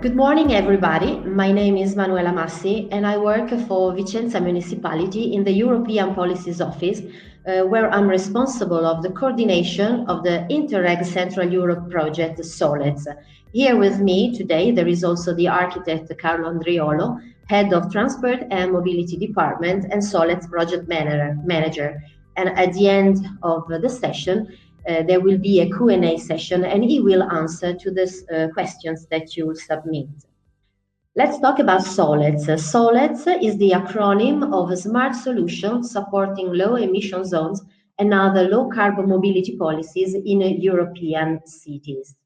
Good morning, everybody. My name is Manuela Massi, and I work for Vicenza Municipality in the European Policies Office, where I'm responsible of the coordination of the Interreg Central Europe project, SOLEDS. Here with me today, there is also the architect Carlo Andriolo, Head of Transport and Mobility Department and SOLEDS Project Manager. And at the end of the session, there will be a Q&A session, and he will answer to the questions that you submit. Let's talk about SOLEDS. SOLEDS is the acronym of Smart Solutions Supporting Low Emission Zones and Other Low Carbon Mobility Policies in European Cities.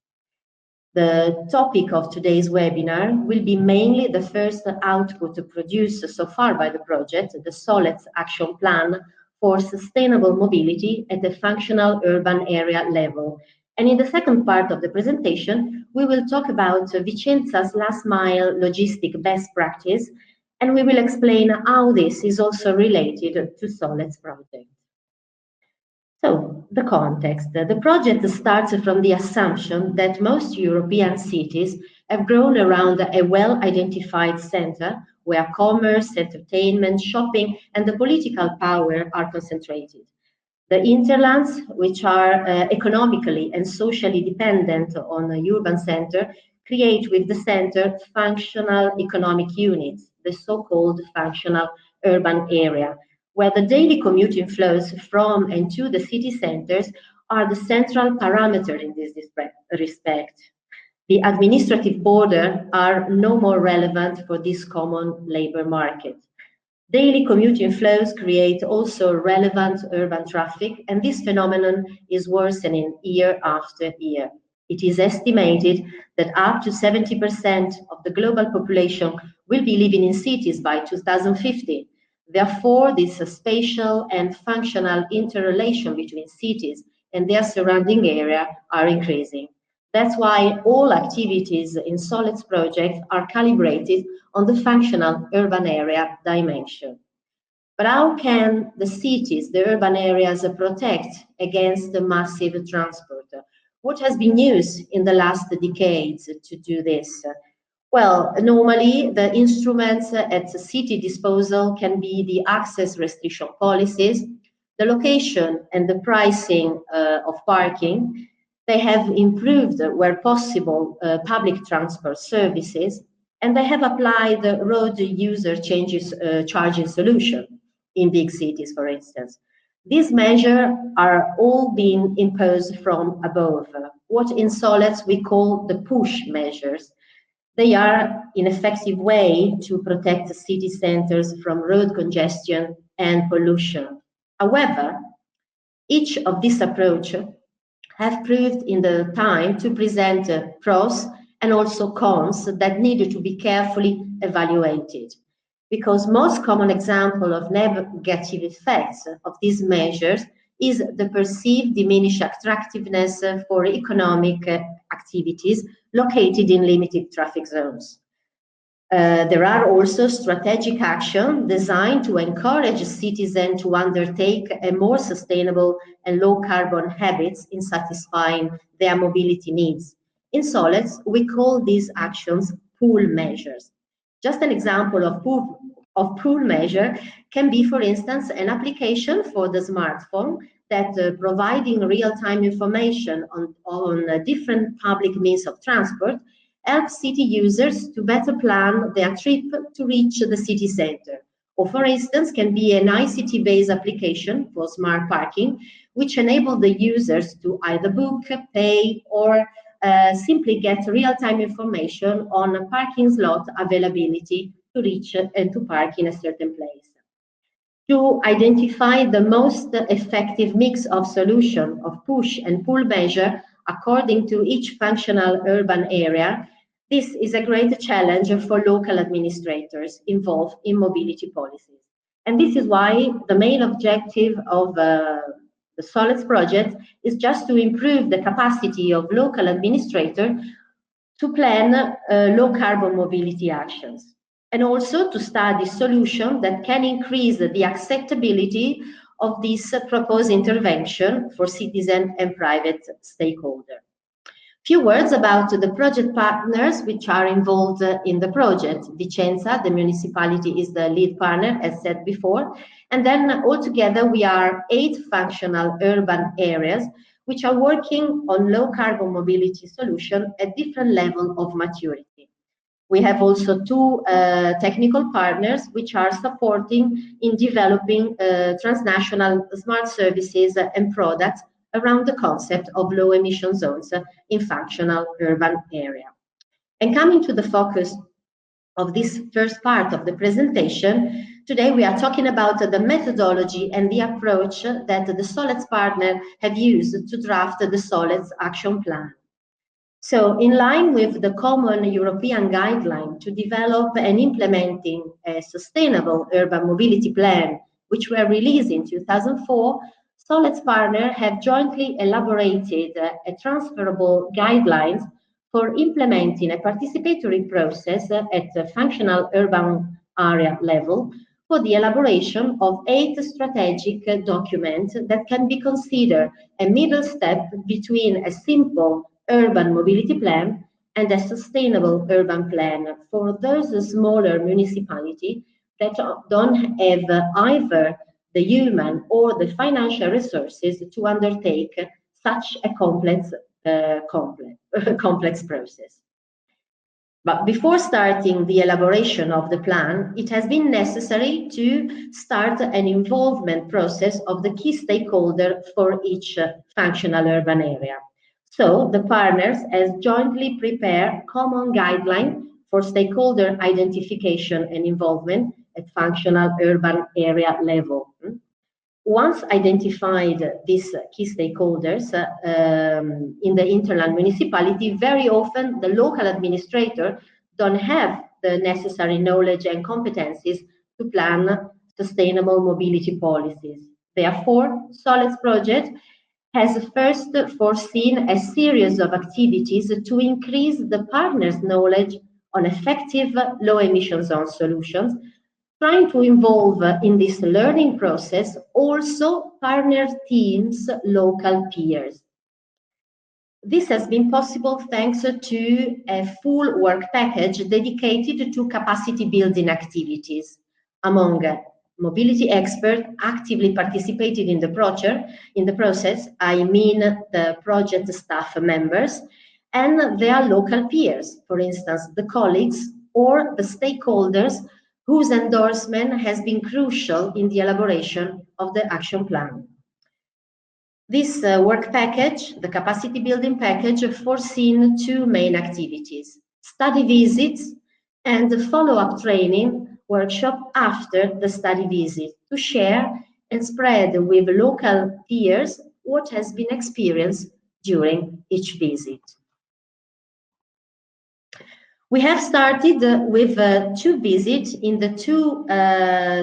The topic of today's webinar will be mainly the first output produced so far by the project, the SOLEDS Action Plan for Sustainable Mobility at the functional urban area level. And in the second part of the presentation, we will talk about Vicenza's last mile logistic best practice, and we will explain how this is also related to SOLEDS project. So, the context. The project starts from the assumption that most European cities have grown around a well-identified center where commerce, entertainment, shopping, and the political power are concentrated. The hinterlands, which are economically and socially dependent on a urban center, create with the center functional economic units, the so-called functional urban area, where the daily commuting flows from and to the city centers are the central parameter in this respect. The administrative borders are no more relevant for this common labor market. Daily commuting flows create also relevant urban traffic, and this phenomenon is worsening year after year. It is estimated that up to 70% of the global population will be living in cities by 2050. Therefore, this spatial and functional interrelation between cities and their surrounding area are increasing. That's why all activities in SOLEDS project are calibrated on the functional urban area dimension. But how can the cities, the urban areas, protect against the massive transport? What has been used in the last decades to do this? Well, normally the instruments at the city disposal can be the access restriction policies, the location and the pricing of parking. They have improved, where possible, public transport services, and they have applied the road user charging solution in big cities, for instance. These measures are all being imposed from above, what in SOLEDS we call the push measures. They are an effective way to protect the city centers from road congestion and pollution. However, each of these approaches have proved in the time to present pros and also cons that need to be carefully evaluated. Because most common example of negative effects of these measures is the perceived diminished attractiveness for economic activities located in limited traffic zones. There are also strategic actions designed to encourage citizens to undertake a more sustainable and low carbon habits in satisfying their mobility needs. In SOLEDS, we call these actions pull measures. Just an example of pull measure can be, for instance, an application for the smartphone that providing real-time information on different public means of transport helps city users to better plan their trip to reach the city center. Or for instance, can be an ICT-based application for smart parking, which enable the users to either book, pay, or simply get real-time information on parking slot availability to reach and to park in a certain place. To identify the most effective mix of solution of push and pull measure according to each functional urban area, this is a great challenge for local administrators involved in mobility policies. And this is why the main objective of the SOLEDS project is just to improve the capacity of local administrators to plan low carbon mobility actions, and also to study solutions that can increase the acceptability of this proposed intervention for citizen and private stakeholders. Few words about the project partners which are involved in the project. Vicenza, the municipality, is the lead partner, as said before. And then altogether we are 8 functional urban areas which are working on low carbon mobility solution at different level of maturity. We have also 2 technical partners which are supporting in developing transnational smart services and products around the concept of low emission zones in functional urban area. And coming to the focus of this first part of the presentation, today we are talking about the methodology and the approach that the Solids partner have used to draft the Solids action plan. So, in line with the common European guideline to develop and implementing a sustainable urban mobility plan, which were released in 2004, Solids partners have jointly elaborated a transferable guidelines for implementing a participatory process at the functional urban area level for the elaboration of 8 strategic documents that can be considered a middle step between a simple urban mobility plan and a sustainable urban plan for those smaller municipalities that don't have either the human or the financial resources to undertake such a complex process. But before starting the elaboration of the plan, it has been necessary to start an involvement process of the key stakeholder for each functional urban area. So the partners has jointly prepared common guidelines for stakeholder identification and involvement at functional urban area level. Once identified these key stakeholders in the hinterland municipality, very often the local administrator don't have the necessary knowledge and competencies to plan sustainable mobility policies. Therefore, Solids project has first foreseen a series of activities to increase the partners' knowledge on effective low-emission zone solutions, trying to involve in this learning process also partner teams' local peers. This has been possible thanks to a full work package dedicated to capacity building activities among mobility experts actively participated in the process, I mean the project staff members and their local peers, for instance, the colleagues or the stakeholders whose endorsement has been crucial in the elaboration of the action plan. This work package, the capacity building package, foreseen 2 main activities: study visits and the follow-up training workshop after the study visit to share and spread with local peers what has been experienced during each visit. We have started with 2 visits in the 2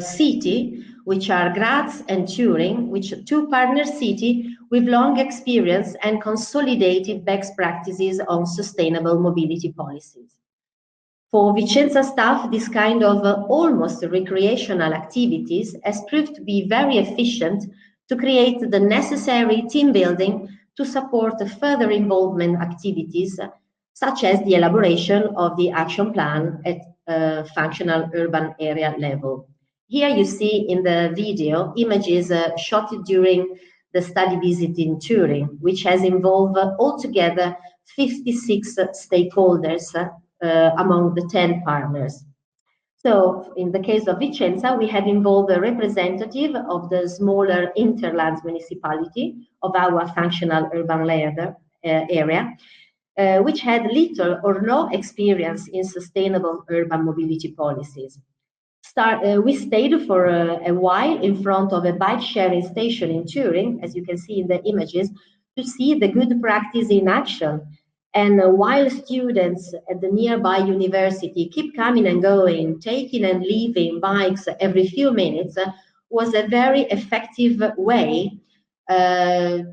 cities, which are Graz and Turin, which are 2 partner cities with long experience and consolidated best practices on sustainable mobility policies. For Vicenza staff, this kind of almost recreational activities has proved to be very efficient to create the necessary team building to support further involvement activities, such as the elaboration of the action plan at functional urban area level. Here you see in the video images shot during the study visit in Turin, which has involved altogether 56 stakeholders among the 10 partners. So in the case of Vicenza, we have involved a representative of the smaller hinterlands municipality of our functional urban area, which had little or no experience in sustainable urban mobility policies. We stayed for a while in front of a bike sharing station in Turin, as you can see in the images, to see the good practice in action. And while students at the nearby university keep coming and going, taking and leaving bikes every few minutes, was a very effective way to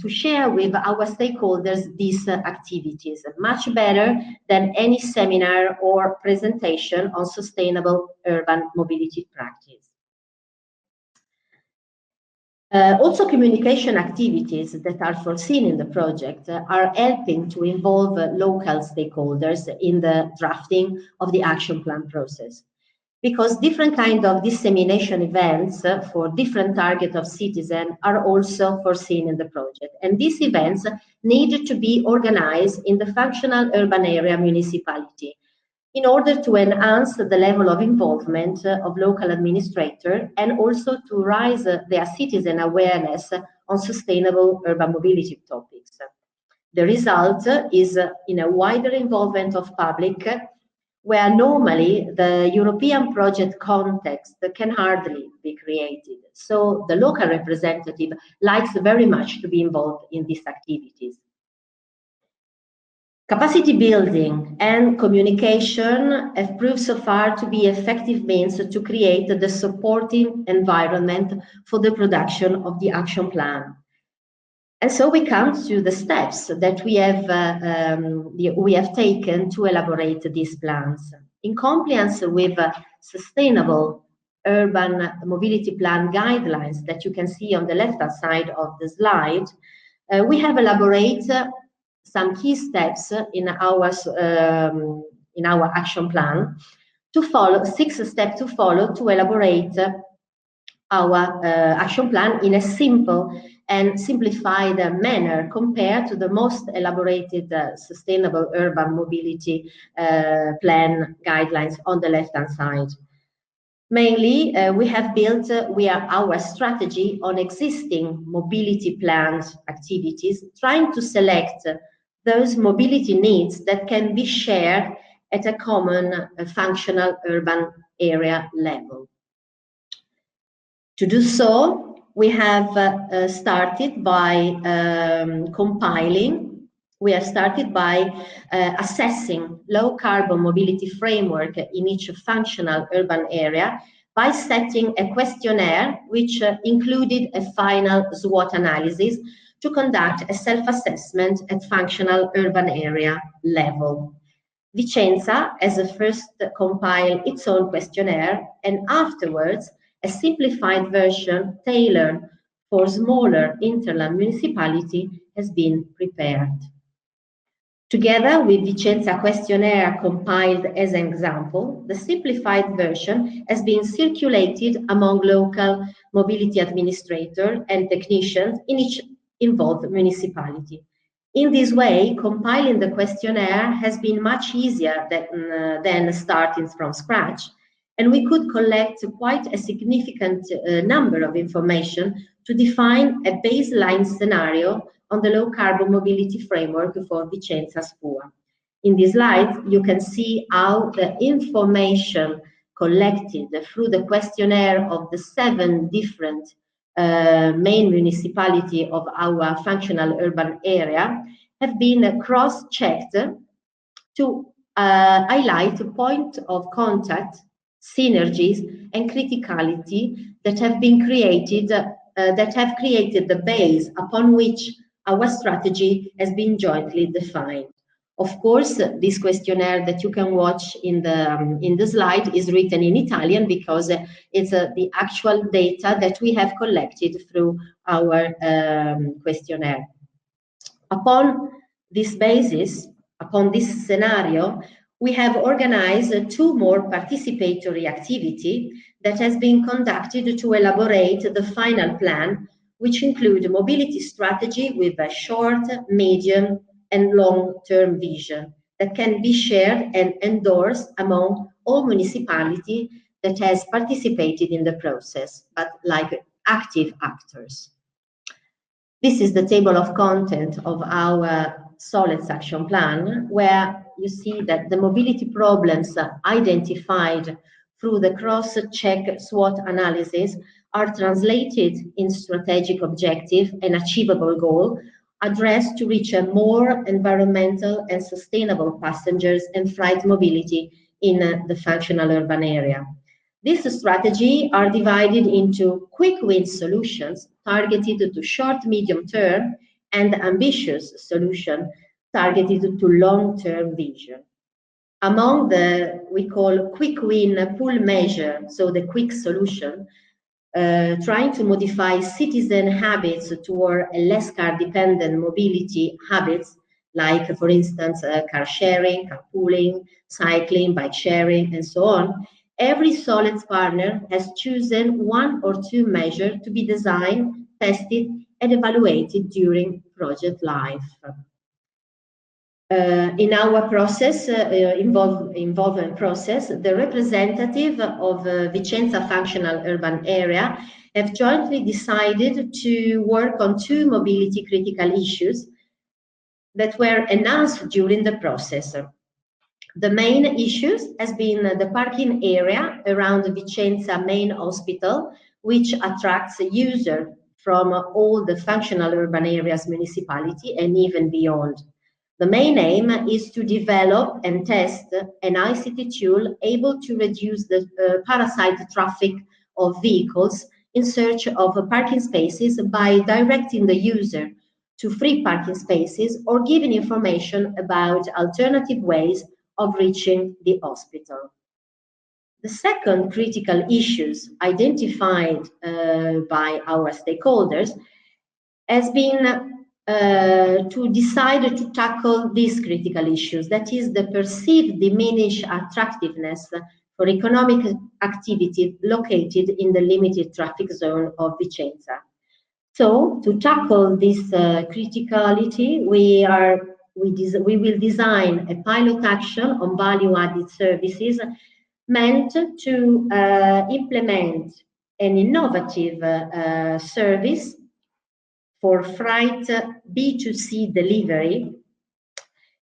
share with our stakeholders these activities, much better than any seminar or presentation on sustainable urban mobility practice. Also, communication activities that are foreseen in the project are helping to involve local stakeholders in the drafting of the action plan process. Because different kind of dissemination events for different target of citizens are also foreseen in the project. And these events need to be organized in the functional urban area municipality in order to enhance the level of involvement of local administrators and also to raise their citizen awareness on sustainable urban mobility topics. The result is in a wider involvement of public, where normally the European project context can hardly be created. So the local representative likes very much to be involved in these activities. Capacity building and communication have proved so far to be effective means to create the supporting environment for the production of the action plan. And so we come to the steps that we have taken to elaborate these plans. In compliance with sustainable urban mobility plan guidelines that you can see on the left-hand side of the slide, we have elaborated some key steps in our action plan to follow, 6 steps to follow to elaborate our action plan in a simple and simplified manner compared to the most elaborated sustainable urban mobility plan guidelines on the left-hand side. Mainly, we have built our strategy on existing mobility plans activities, trying to select those mobility needs that can be shared at a common functional urban area level. To do so, we have started by assessing low carbon mobility framework in each functional urban area by setting a questionnaire which included a final SWOT analysis to conduct a self-assessment at functional urban area level. Vicenza has first compiled its own questionnaire, and afterwards a simplified version tailored for smaller hinterland municipality has been prepared. Together with Vicenza questionnaire compiled as an example, the simplified version has been circulated among local mobility administrators and technicians in each involved municipality. In this way, compiling the questionnaire has been much easier than starting from scratch, and we could collect quite a significant number of information to define a baseline scenario on the low carbon mobility framework for Vicenza SPUA. In this slide, you can see how the information collected through the questionnaire of the 7 different main municipality of our functional urban area have been cross-checked to highlight point of contact, synergies, and criticality that have been created, that have created the base upon which our strategy has been jointly defined. Of course, this questionnaire that you can watch in the slide is written in Italian because it's the actual data that we have collected through our questionnaire. Upon this basis, upon this scenario, we have organized 2 more participatory activity that has been conducted to elaborate the final plan, which include mobility strategy with a short, medium, and long-term vision that can be shared and endorsed among all municipalities that has participated in the process, but like active actors. This is the table of content of our Solid Action Plan, where you see that the mobility problems identified through the cross-check SWOT analysis are translated in strategic objective and achievable goal addressed to reach a more environmental and sustainable passengers and freight mobility in the functional urban area. These strategies are divided into quick win solutions targeted to short, medium term, and ambitious solutions targeted to long-term vision. Among the, we call quick win pull measure, so the quick solution, trying to modify citizen habits toward a less car-dependent mobility habits, like, for instance, car sharing, carpooling, cycling, bike sharing, and so on. Every solids partner has chosen one or two measures to be designed, tested, and evaluated during project life. In our process, involvement process, the representative of Vicenza functional urban area have jointly decided to work on two mobility critical issues that were announced during the process. The main issues has been the parking area around the Vicenza main hospital, which attracts users from all the functional urban areas municipality and even beyond. The main aim is to develop and test an ICT tool able to reduce the parasite traffic of vehicles in search of parking spaces by directing the user to free parking spaces or giving information about alternative ways of reaching the hospital. The second critical issues identified by our stakeholders has been to decide to tackle these critical issues, that is the perceived diminished attractiveness for economic activity located in the limited traffic zone of Vicenza. So to tackle this criticality, we will design a pilot action on value-added services meant to implement an innovative service for freight B2C delivery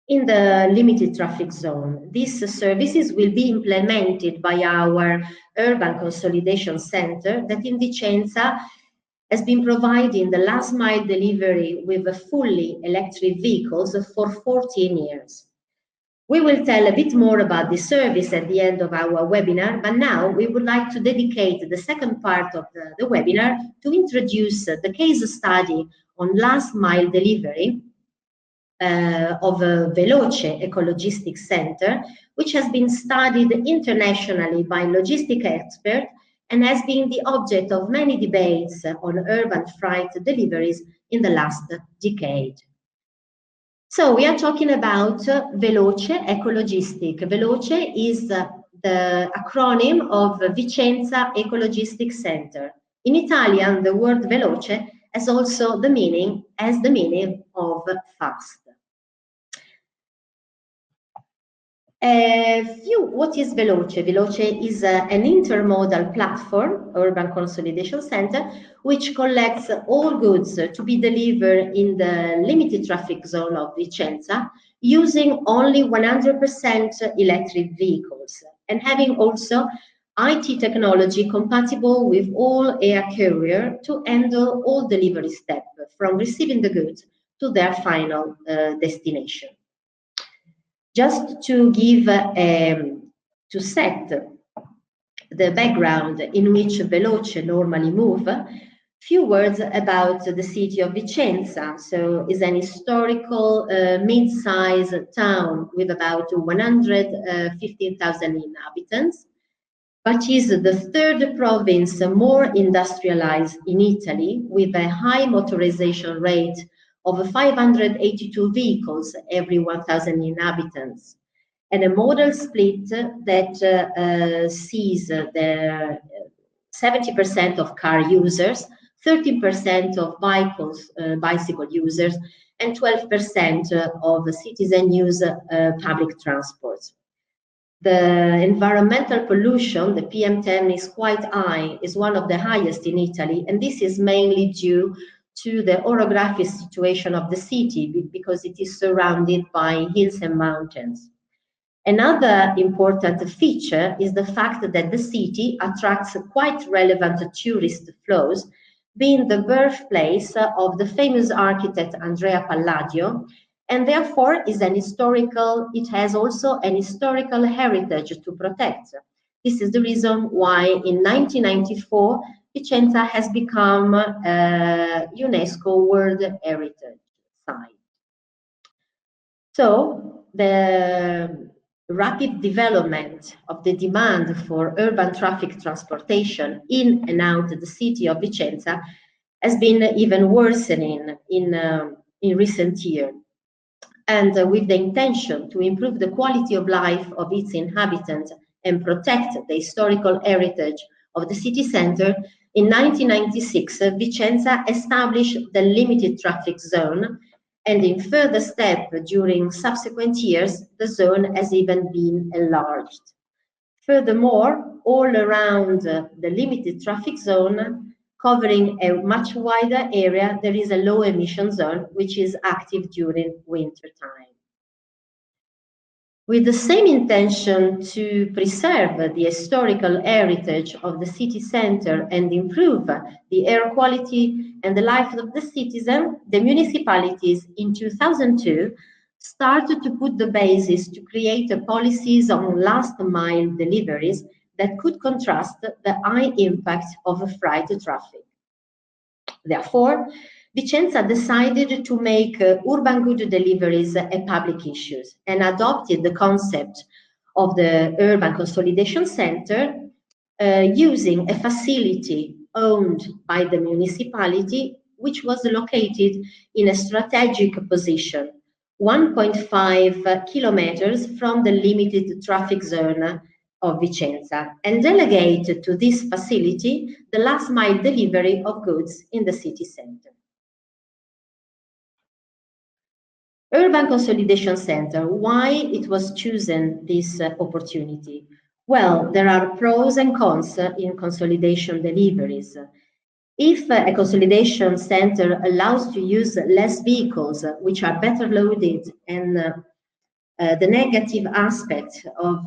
in the limited traffic zone. These services will be implemented by our Urban Consolidation Center that in Vicenza has been providing the last mile delivery with fully electric vehicles for 14 years. We will tell a bit more about this service at the end of our webinar, but now we would like to dedicate the second part of the webinar to introduce the case study on last mile delivery of Veloce Ecologistics Center, which has been studied internationally by logistic experts and has been the object of many debates on urban freight deliveries in the last decade. So we are talking about Veloce Ecologistic. Veloce is the acronym of Vicenza Ecologistics Center. In Italian, the word veloce has also the meaning of fast. What is Veloce? Veloce is an intermodal platform, urban consolidation center, which collects all goods to be delivered in the limited traffic zone of Vicenza using only 100% electric vehicles and having also IT technology compatible with all air carrier to handle all delivery steps from receiving the goods to their final destination. Just to give, to set the background in which Veloce normally move, few words about the city of Vicenza. So it's an historical mid-sized town with about 115,000 inhabitants, but is the third province more industrialized in Italy with a high motorization rate of 582 vehicles every 1,000 inhabitants, and a modal split that sees the 70% of car users, 13% of bicycle users, and 12% of citizen use public transport. The environmental pollution, the PM10, is quite high, is one of the highest in Italy, and this is mainly due to the orographic situation of the city because it is surrounded by hills and mountains. Another important feature is the fact that the city attracts quite relevant tourist flows, being the birthplace of the famous architect Andrea Palladio, and therefore is an historical, it has also an historical heritage to protect. This is the reason why in 1994, Vicenza has become a UNESCO World Heritage Site. So rapid development of the demand for urban traffic transportation in and out of the city of Vicenza has been even worsening in recent years. And with the intention to improve the quality of life of its inhabitants and protect the historical heritage of the city center, in 1996, Vicenza established the limited traffic zone, and in further step during subsequent years, the zone has even been enlarged. Furthermore, all around the limited traffic zone, covering a much wider area, there is a low emission zone which is active during winter time. With the same intention to preserve the historical heritage of the city center and improve the air quality and the life of the citizen, the municipalities in 2002 started to put the basis to create policies on last mile deliveries that could contrast the high impact of freight traffic. Therefore, Vicenza decided to make urban good deliveries a public issue and adopted the concept of the Urban Consolidation Center using a facility owned by the municipality, which was located in a strategic position, 1.5 kilometers from the limited traffic zone of Vicenza, and delegate to this facility the last mile delivery of goods in the city center. Urban Consolidation Center, why it was chosen this opportunity? Well, there are pros and cons in consolidation deliveries. If a consolidation center allows to use less vehicles, which are better loaded, and the negative aspect of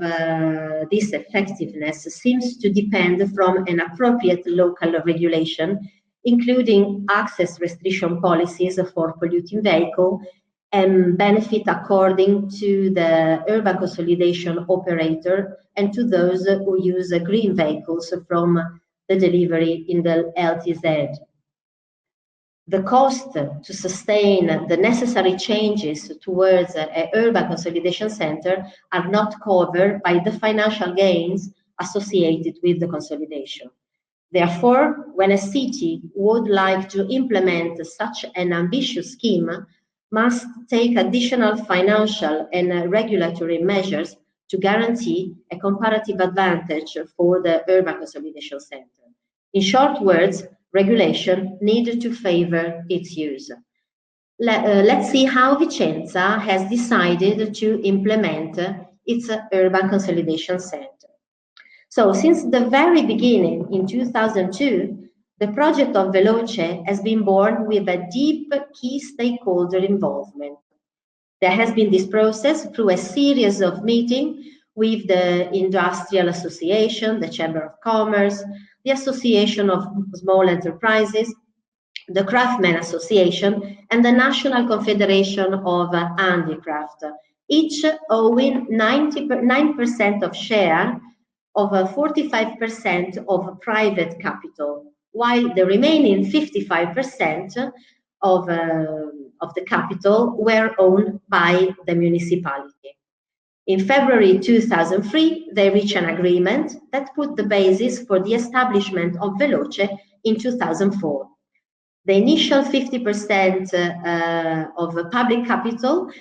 this effectiveness seems to depend from an appropriate local regulation, including access restriction policies for polluting vehicles and benefit according to the urban consolidation operator and to those who use green vehicles from the delivery in the LTZ. The cost to sustain the necessary changes towards an urban consolidation center are not covered by the financial gains associated with the consolidation. Therefore, when a city would like to implement such an ambitious scheme, must take additional financial and regulatory measures to guarantee a comparative advantage for the urban consolidation center. In short words, regulation needed to favor its use. Let's see how Vicenza has decided to implement its urban consolidation center. So since the very beginning in 2002, the project of Veloce has been born with a deep key stakeholder involvement. There has been this process through a series of meetings with the Industrial Association, the Chamber of Commerce, the Association of Small Enterprises, the Craftsmen Association, and the National Confederation of Handicraft, each owing 9% of share of 45% of private capital, while the remaining 55% of the capital were owned by the municipality. In February 2003, they reached an agreement that put the basis for the establishment of Veloce in 2004. The initial 50% of public capital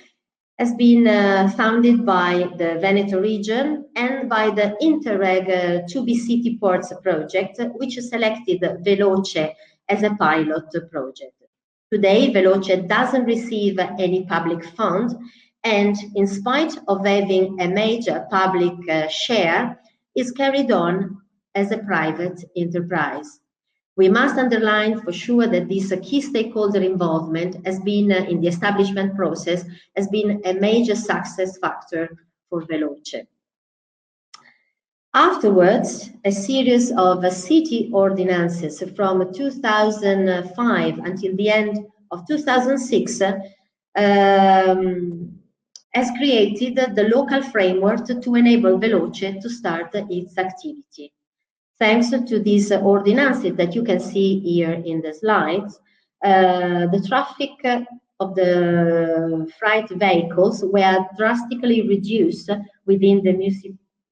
has been founded by the Veneto region and by the Interreg 2B City Ports project, which selected Veloce as a pilot project. Today, Veloce doesn't receive any public fund, and in spite of having a major public share, is carried on as a private enterprise. We must underline for sure that this key stakeholder involvement has been in the establishment process, has been a major success factor for Veloce. Afterwards, a series of city ordinances from 2005 until the end of 2006 has created the local framework to enable Veloce to start its activity. Thanks to these ordinances that you can see here in the slides, the traffic of the freight vehicles were drastically reduced within the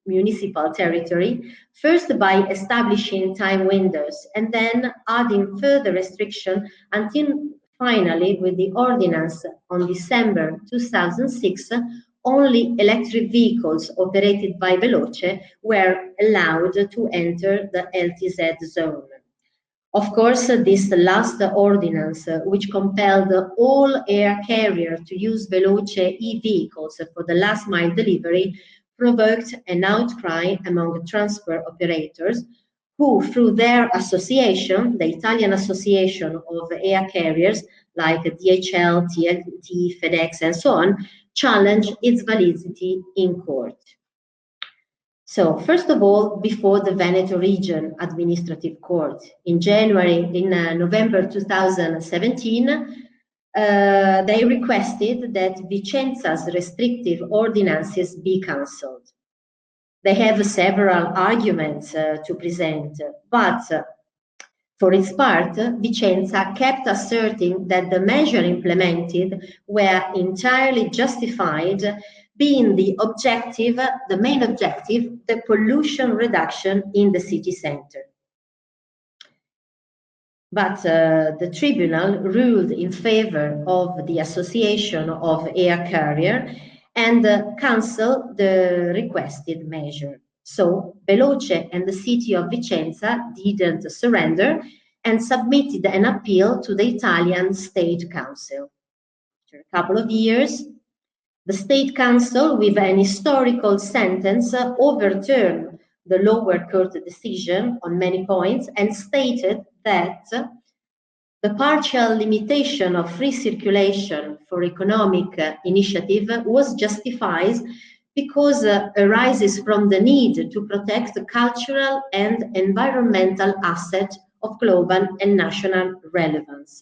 municipal territory, first by establishing time windows and then adding further restriction until finally, with the ordinance on December 2006, only electric vehicles operated by Veloce were allowed to enter the LTZ zone. Of course, this last ordinance, which compelled all air carriers to use Veloce e-vehicles for the last mile delivery, provoked an outcry among transport operators who, through their association, the Italian Association of Air Carriers, like DHL, TNT, FedEx, and so on, challenged its validity in court. So, first of all, before the Veneto Region Administrative Court in November 2017, they requested that Vicenza's restrictive ordinances be cancelled. They have several arguments to present, but for its part, Vicenza kept asserting that the measures implemented were entirely justified, being the main objective, the pollution reduction in the city center. But the tribunal ruled in favor of the Association of Air Carrier and cancelled the requested measure. So Veloce and the city of Vicenza didn't surrender and submitted an appeal to the Italian State Council. After a couple of years, the State Council, with an historical sentence, overturned the lower court decision on many points and stated that the partial limitation of free circulation for economic initiative was justified because arises from the need to protect the cultural and environmental assets of global and national relevance.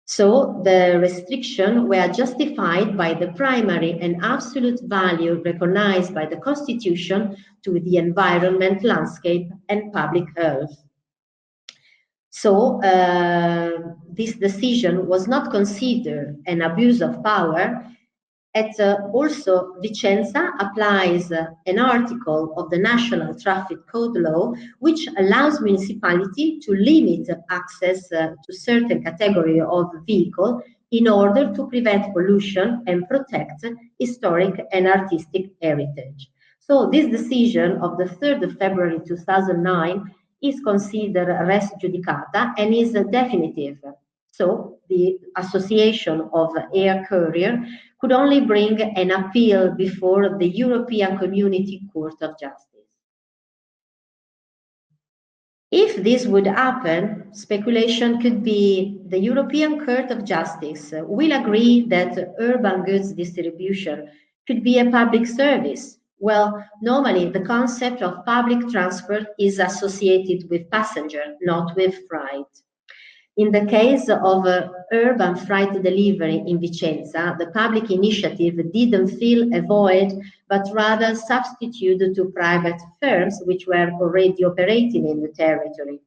So the restrictions were justified by the primary and absolute value recognized by the Constitution to the environment, landscape, and public health. So this decision was not considered an abuse of power. Also, Vicenza applies an article of the National Traffic Code Law, which allows municipality to limit access to certain category of vehicle in order to prevent pollution and protect historic and artistic heritage. So this decision of the 3rd of February 2009 is considered res judicata and is definitive. So the Association of Air Carrier could only bring an appeal before the European Community Court of Justice. If this would happen, speculation could be the European Court of Justice will agree that urban goods distribution could be a public service. Well, normally the concept of public transport is associated with passenger, not with freight. In the case of urban freight delivery in Vicenza, the public initiative didn't fill a void, but rather substituted to private firms which were already operating in the territory.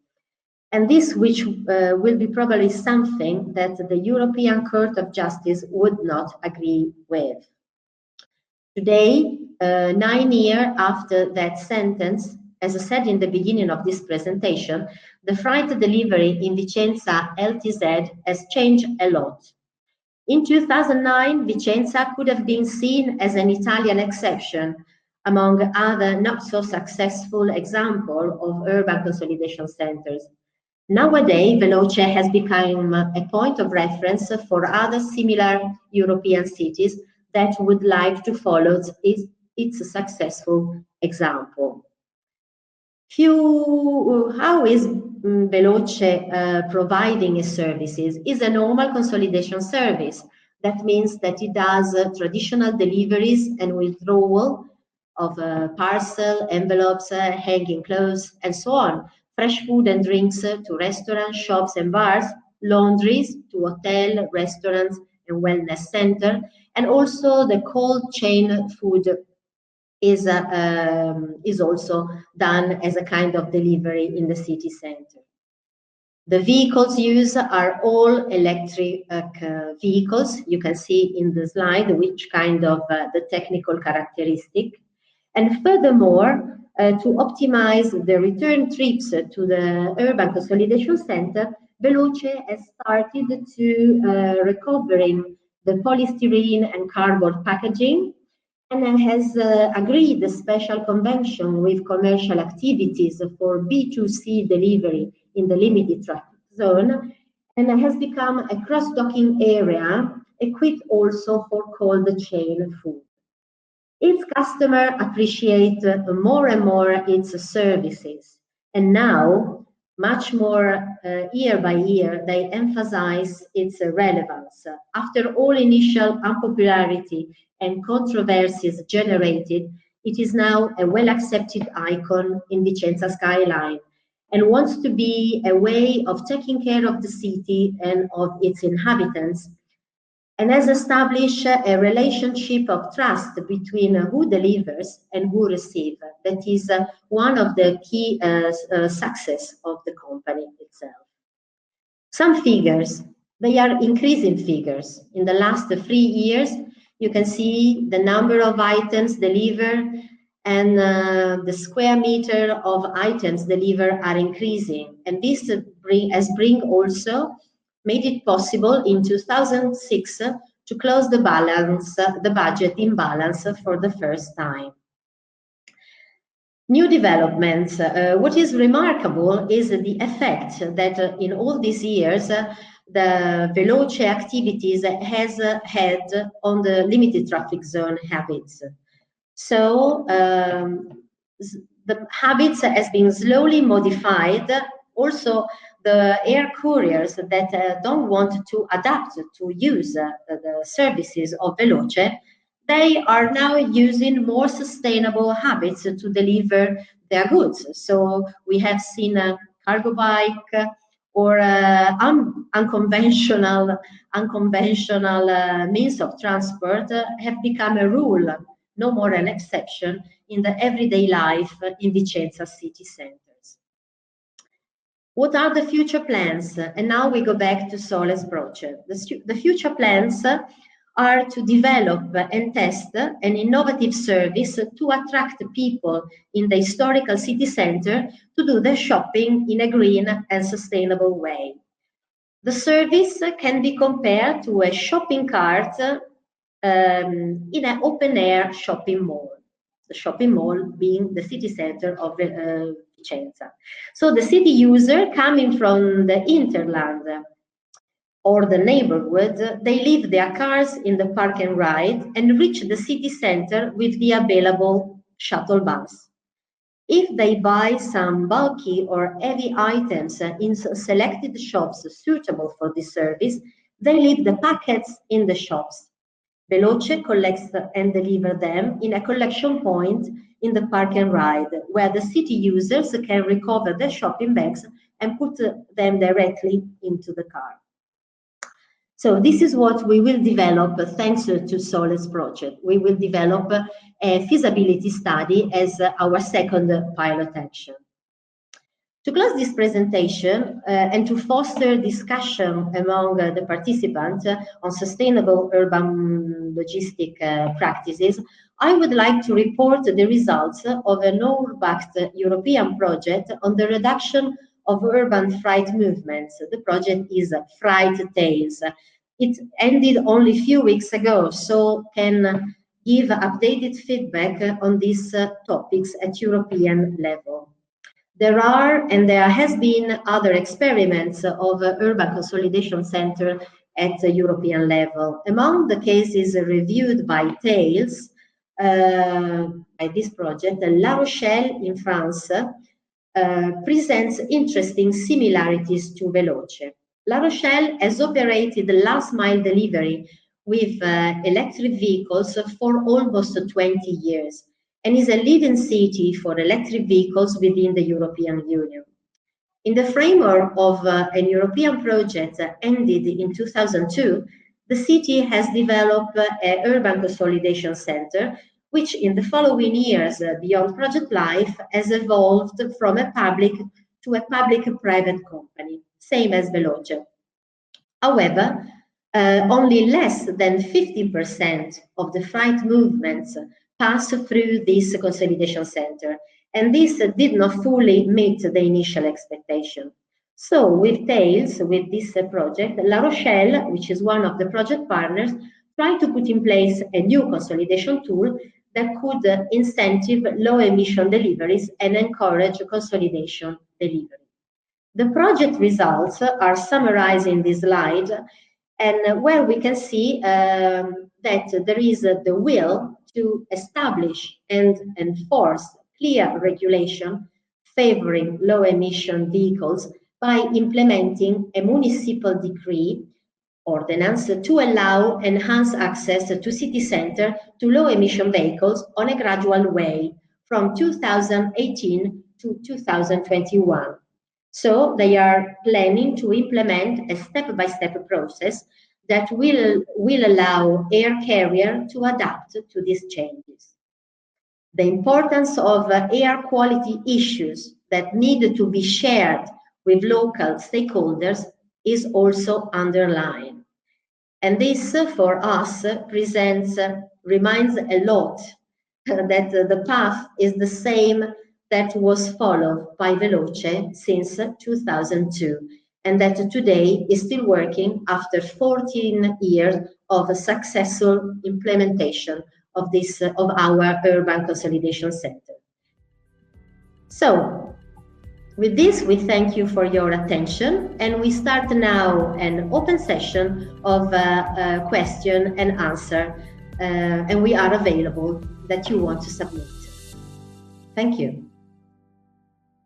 And this which will be probably something that the European Court of Justice would not agree with. Today, 9 years after that sentence, as I said in the beginning of this presentation, the freight delivery in Vicenza LTZ has changed a lot. In 2009, Vicenza could have been seen as an Italian exception among other not so successful examples of urban consolidation centers. Nowadays, Veloce has become a point of reference for other similar European cities that would like to follow its successful example. How is Veloce providing its services? Is a normal consolidation service. That means that it does traditional deliveries and withdrawal of parcel, envelopes, hanging clothes, and so on. Fresh food and drinks to restaurants, shops, and bars, laundries to hotel, restaurants, and wellness center, and also the cold chain food is also done as a kind of delivery in the city center. The vehicles used are all electric vehicles. You can see in the slide which kind of the technical characteristic. And furthermore, to optimize the return trips to the Urban Consolidation Center, Veloce has started to recovering the polystyrene and cardboard packaging and has agreed a special convention with commercial activities for B2C delivery in the limited traffic zone and has become a cross-docking area equipped also for cold chain food. Its customers appreciate more and more its services, and now, much more year by year, they emphasize its relevance. After all initial unpopularity and controversies generated, it is now a well-accepted icon in Vicenza skyline and wants to be a way of taking care of the city and of its inhabitants and has established a relationship of trust between who delivers and who receives. That is one of the key success of the company itself. Some figures, they are increasing figures. In the last 3 years, you can see the number of items delivered and the square meter of items delivered are increasing. And this has also made it possible in 2006 to close the budget in balance for the first time. New developments. What is remarkable is the effect that in all these years the Veloce activities has had on the limited traffic zone habits. So the habits has been slowly modified. Also, the air couriers that don't want to adapt to use the services of Veloce, they are now using more sustainable habits to deliver their goods. So we have seen a cargo bike or unconventional means of transport have become a rule, no more an exception, in the everyday life in Vicenza city centers. What are the future plans? And now we go back to Sole's project. The future plans are to develop and test an innovative service to attract people in the historical city center to do their shopping in a green and sustainable way. The service can be compared to a shopping cart in an open-air shopping mall. The shopping mall being the city center of Vicenza. So the city user coming from the hinterland or the neighborhood, they leave their cars in the park and ride and reach the city center with the available shuttle bus. If they buy some bulky or heavy items in selected shops suitable for this service, they leave the packets in the shops. Veloce collects and delivers them in a collection point in the park and ride, where the city users can recover their shopping bags and put them directly into the car. So this is what we will develop thanks to Sole's project. We will develop a feasibility study as our second pilot action. To close this presentation and to foster discussion among the participants on sustainable urban logistic practices, I would like to report the results of an all-backed European project on the reduction of urban freight movements. The project is Freight Tales. It ended only a few weeks ago, so can give updated feedback on these topics at European level. There are and there has been other experiments of urban consolidation center at the European level. Among the cases reviewed by Tales, by this project, La Rochelle in France presents interesting similarities to Veloce. La Rochelle has operated last mile delivery with electric vehicles for almost 20 years and is a leading city for electric vehicles within the European Union. In the framework of an European project ended in 2002, the city has developed an urban consolidation center, which in the following years beyond project life has evolved from a public to a public-private company, same as Veloce. However, only less than 50% of the freight movements pass through this consolidation center, and this did not fully meet the initial expectation. So with TAILS, with this project, La Rochelle, which is one of the project partners, tried to put in place a new consolidation tool that could incentive low emission deliveries and encourage consolidation delivery. The project results are summarized in this slide, and where we can see that there is the will to establish and enforce clear regulation favoring low emission vehicles by implementing a municipal decree ordinance to allow enhanced access to city center to low emission vehicles on a gradual way from 2018 to 2021. So they are planning to implement a step-by-step process that will allow air carrier to adapt to these changes. The importance of air quality issues that need to be shared with local stakeholders is also underlined. And this, for us, reminds a lot that the path is the same that was followed by Veloce since 2002, and that today is still working after 14 years of a successful implementation of our urban consolidation center. So, with this, we thank you for your attention, and we start now an open session of question and answer, and we are available that you want to submit. Thank you.